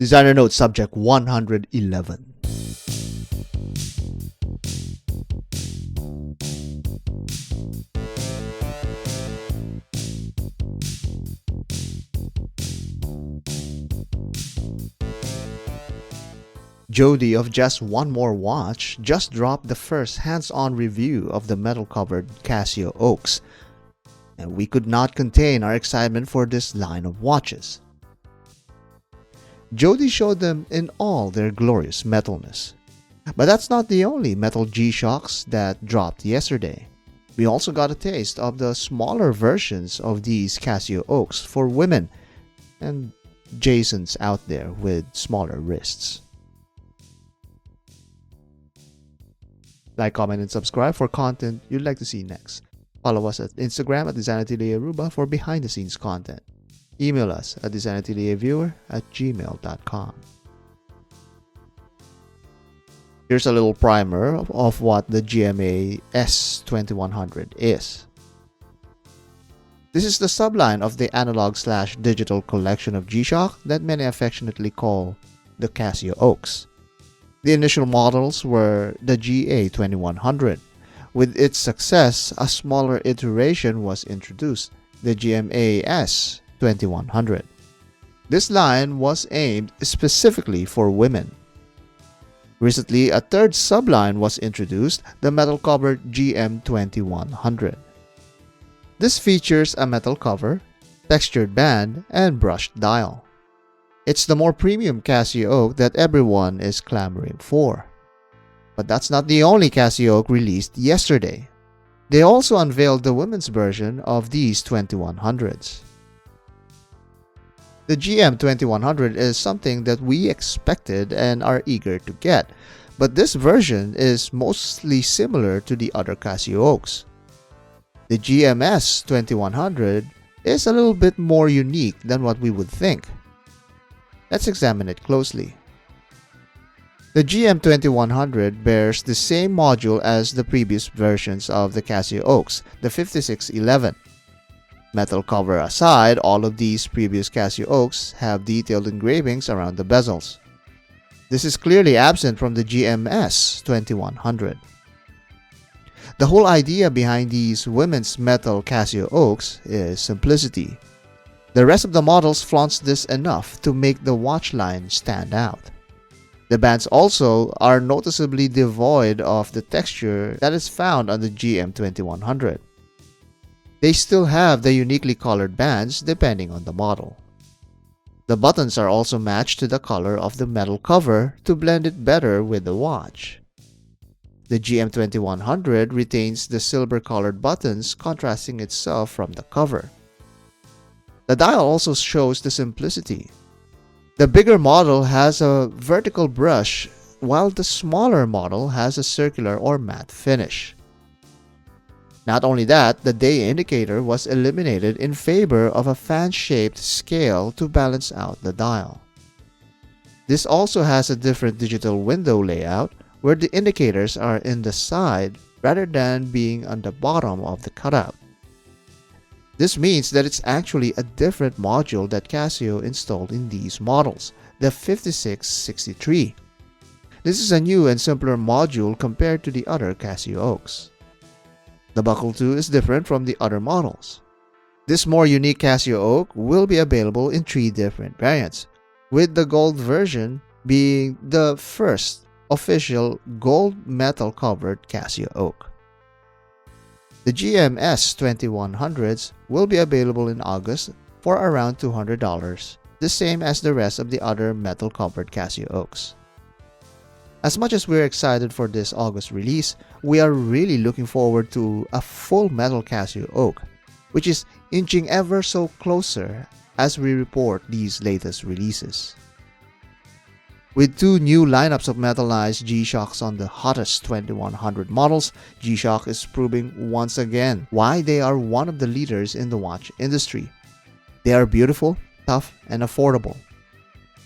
Designer Note Subject 111. Jody of Just One More Watch just dropped the first hands-on review of the metal-covered Casio Oaks, and we could not contain our excitement for this line of watches. Jody showed them in all their glorious metalness. But that's not the only metal G-Shocks that dropped yesterday. We also got a taste of the smaller versions of these Casio Oaks for women, and Jayson's out there with smaller wrists. Like, comment, and subscribe for content you'd like to see next. Follow us at Instagram at DesignAtelier for behind-the-scenes content. Email us at designatelierviewer@gmail.com. Here's a little primer of what the GM-S2100 is. This is the subline of the analog/digital collection of G-Shock that many affectionately call the Casio Oaks. The initial models were the GA-2100. With its success, a smaller iteration was introduced, the GM-S2100. This line was aimed specifically for women. Recently, a third subline was introduced, the metal-covered GM-2100. This features a metal cover, textured band, and brushed dial. It's the more premium Casio Oak that everyone is clamoring for. But that's not the only Casio Oak released yesterday. They also unveiled the women's version of these 2100s. The GM-2100 is something that we expected and are eager to get, but this version is mostly similar to the other Casio Oaks. The GM-S2100 is a little bit more unique than what we would think. Let's examine it closely. The GM-2100 bears the same module as the previous versions of the Casio Oaks, the 5611. Metal cover aside, all of these previous Casio Oaks have detailed engravings around the bezels. This is clearly absent from the GM-S2100. The whole idea behind these women's metal Casio Oaks is simplicity. The rest of the models flaunts this enough to make the watch line stand out. The bands also are noticeably devoid of the texture that is found on the GM-2100. They still have the uniquely colored bands depending on the model. The buttons are also matched to the color of the metal cover to blend it better with the watch. The GM-2100 retains the silver-colored buttons, contrasting itself from the cover. The dial also shows the simplicity. The bigger model has a vertical brush, while the smaller model has a circular or matte finish. Not only that, the day indicator was eliminated in favor of a fan-shaped scale to balance out the dial. This also has a different digital window layout where the indicators are in the side rather than being on the bottom of the cutout. This means that it's actually a different module that Casio installed in these models, the 5663. This is a new and simpler module compared to the other Casio Oaks. The buckle too is different from the other models. This more unique Casio Oak will be available in 3 different variants, with the gold version being the first official gold metal covered Casio Oak. The GM-S2100s will be available in August for around $200, the same as the rest of the other metal-covered Casio Oaks. As much as we're excited for this August release, we are really looking forward to a full metal Casio Oak, which is inching ever so closer as we report these latest releases. With 2 new lineups of metallized G-Shocks on the hottest 2100 models, G-Shock is proving once again why they are one of the leaders in the watch industry. They are beautiful, tough, and affordable.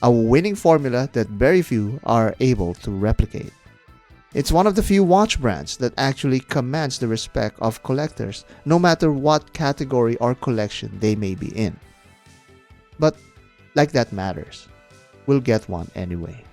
A winning formula that very few are able to replicate. It's one of the few watch brands that actually commands the respect of collectors, no matter what category or collection they may be in. But like that matters. will get one anyway.